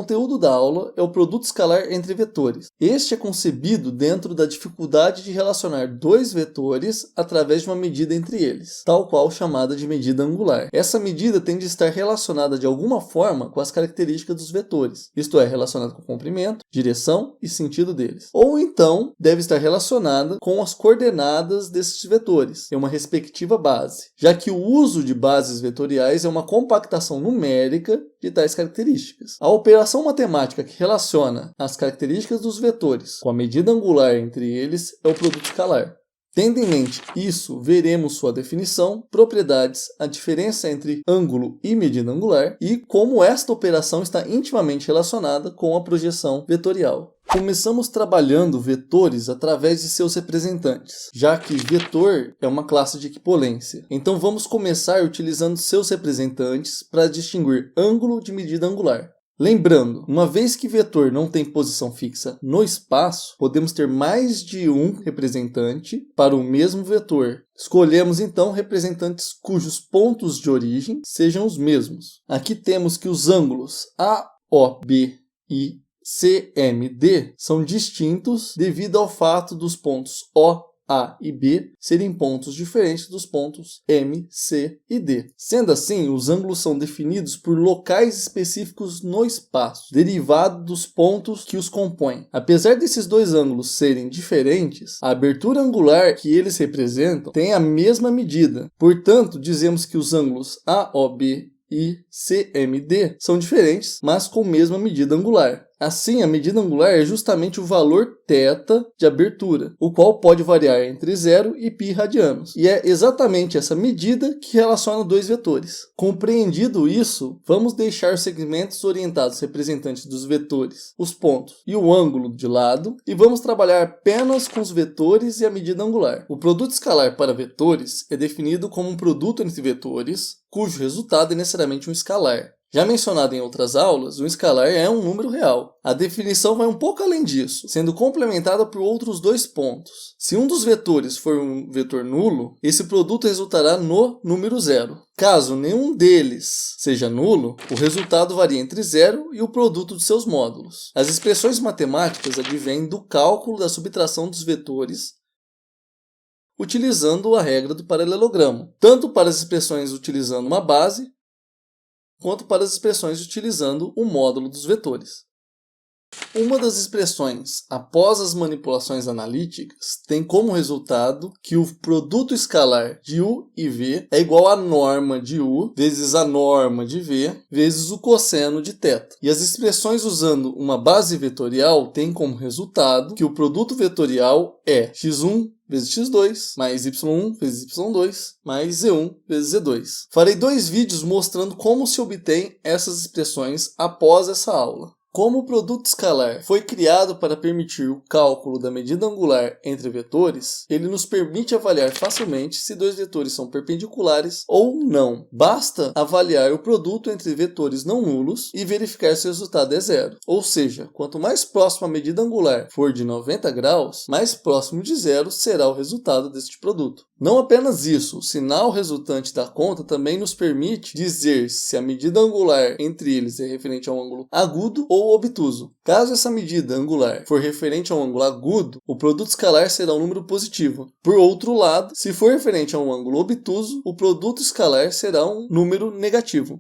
conteúdo da aula é o produto escalar entre vetores. Este é concebido dentro da dificuldade de relacionar dois vetores através de uma medida entre eles, tal qual chamada de medida angular. Essa medida tem de estar relacionada de alguma forma com as características dos vetores, isto é, relacionada com o comprimento, direção e sentido deles. Ou então, deve estar relacionada com as coordenadas desses vetores, em uma respectiva base, já que o uso de bases vetoriais é uma compactação numérica de tais características. A operação matemática que relaciona as características dos vetores com a medida angular entre eles é o produto escalar. Tendo em mente isso, veremos sua definição, propriedades, a diferença entre ângulo e medida angular e como esta operação está intimamente relacionada com a projeção vetorial. Começamos trabalhando vetores através de seus representantes, já que vetor é uma classe de equipolência. Então vamos começar utilizando seus representantes para distinguir ângulo de medida angular. Lembrando, uma vez que vetor não tem posição fixa no espaço, podemos ter mais de um representante para o mesmo vetor. Escolhemos então representantes cujos pontos de origem sejam os mesmos. Aqui temos que os ângulos AOB e CMD são distintos devido ao fato dos pontos O, A e B serem pontos diferentes dos pontos M, C e D. Sendo assim, os ângulos são definidos por locais específicos no espaço, derivado dos pontos que os compõem. Apesar desses dois ângulos serem diferentes, a abertura angular que eles representam tem a mesma medida. Portanto, dizemos que os ângulos AOB e CMD são diferentes, mas com a mesma medida angular. Assim, a medida angular é justamente o valor θ de abertura, o qual pode variar entre 0 e π radianos. E é exatamente essa medida que relaciona dois vetores. Compreendido isso, vamos deixar os segmentos orientados representantes dos vetores, os pontos e o ângulo de lado, e vamos trabalhar apenas com os vetores e a medida angular. O produto escalar para vetores é definido como um produto entre vetores, cujo resultado é necessariamente um escalar. Já mencionado em outras aulas, um escalar é um número real. A definição vai um pouco além disso, sendo complementada por outros dois pontos. Se um dos vetores for um vetor nulo, esse produto resultará no número zero. Caso nenhum deles seja nulo, o resultado varia entre zero e o produto de seus módulos. As expressões matemáticas advêm do cálculo da subtração dos vetores, utilizando a regra do paralelogramo, tanto para as expressões utilizando uma base, quanto para as expressões utilizando o módulo dos vetores. Uma das expressões, após as manipulações analíticas, tem como resultado que o produto escalar de U e V é igual à norma de U vezes a norma de V vezes o cosseno de θ. E as expressões usando uma base vetorial têm como resultado que o produto vetorial é x1 vezes x2, mais y1 vezes y2, mais z1 vezes z2. Farei dois vídeos mostrando como se obtém essas expressões após essa aula. Como o produto escalar foi criado para permitir o cálculo da medida angular entre vetores, ele nos permite avaliar facilmente se dois vetores são perpendiculares ou não. Basta avaliar o produto entre vetores não nulos e verificar se o resultado é zero. Ou seja, quanto mais próximo a medida angular for de 90 graus, mais próximo de zero será o resultado deste produto. Não apenas isso, o sinal resultante da conta também nos permite dizer se a medida angular entre eles é referente a um ângulo agudo ou obtuso. Caso essa medida angular for referente a um ângulo agudo, o produto escalar será um número positivo. Por outro lado, se for referente a um ângulo obtuso, o produto escalar será um número negativo.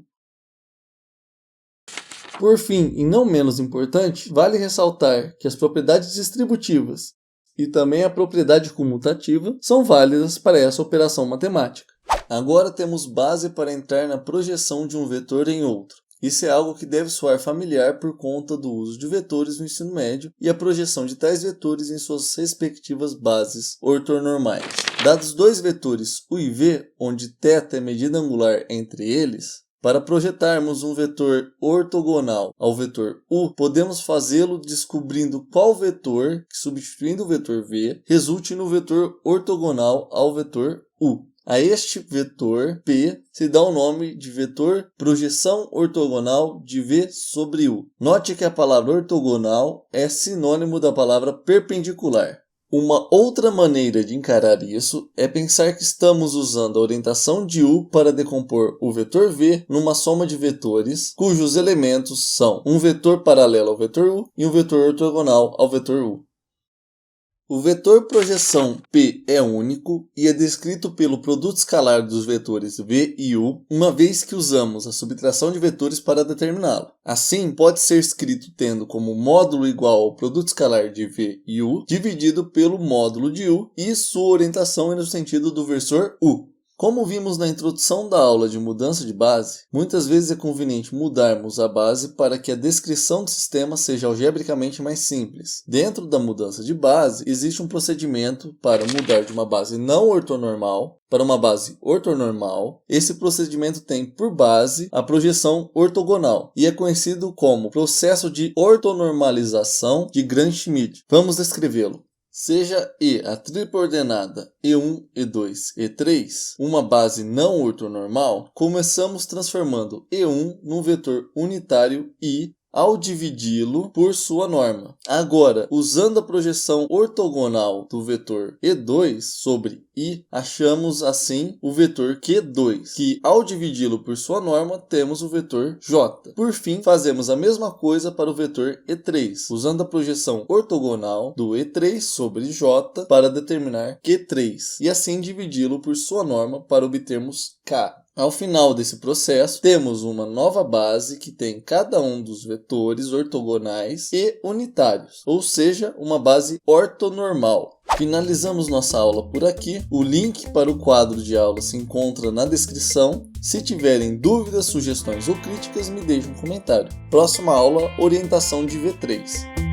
Por fim, e não menos importante, vale ressaltar que as propriedades distributivas e também a propriedade comutativa são válidas para essa operação matemática. Agora temos base para entrar na projeção de um vetor em outro. Isso é algo que deve soar familiar por conta do uso de vetores no ensino médio e a projeção de tais vetores em suas respectivas bases ortonormais. Dados dois vetores U e V, onde θ é medida angular entre eles, para projetarmos um vetor ortogonal ao vetor U, podemos fazê-lo descobrindo qual vetor, que substituindo o vetor V, resulte no vetor ortogonal ao vetor U. A este vetor P se dá o nome de vetor projeção ortogonal de V sobre U. Note que a palavra ortogonal é sinônimo da palavra perpendicular. Uma outra maneira de encarar isso é pensar que estamos usando a orientação de U para decompor o vetor V numa soma de vetores cujos elementos são um vetor paralelo ao vetor U e um vetor ortogonal ao vetor U. O vetor projeção P é único e é descrito pelo produto escalar dos vetores V e U, uma vez que usamos a subtração de vetores para determiná-lo. Assim, pode ser escrito tendo como módulo igual ao produto escalar de V e U, dividido pelo módulo de U e sua orientação é no sentido do versor U. Como vimos na introdução da aula de mudança de base, muitas vezes é conveniente mudarmos a base para que a descrição do sistema seja algebricamente mais simples. Dentro da mudança de base, existe um procedimento para mudar de uma base não ortonormal para uma base ortonormal. Esse procedimento tem por base a projeção ortogonal e é conhecido como processo de ortonormalização de Gram-Schmidt. Vamos descrevê-lo. Seja E a tripla ordenada E1, E2, E3 uma base não ortonormal, começamos transformando E1 num vetor unitário I ao dividi-lo por sua norma. Agora, usando a projeção ortogonal do vetor E2 sobre I, achamos assim o vetor Q2, que ao dividi-lo por sua norma, temos o vetor J. Por fim, fazemos a mesma coisa para o vetor E3, usando a projeção ortogonal do E3 sobre J para determinar Q3, e assim dividi-lo por sua norma para obtermos K. Ao final desse processo, temos uma nova base que tem cada um dos vetores ortogonais e unitários, ou seja, uma base ortonormal. Finalizamos nossa aula por aqui. O link para o quadro de aula se encontra na descrição. Se tiverem dúvidas, sugestões ou críticas, me deixem um comentário. Próxima aula, orientação de V3.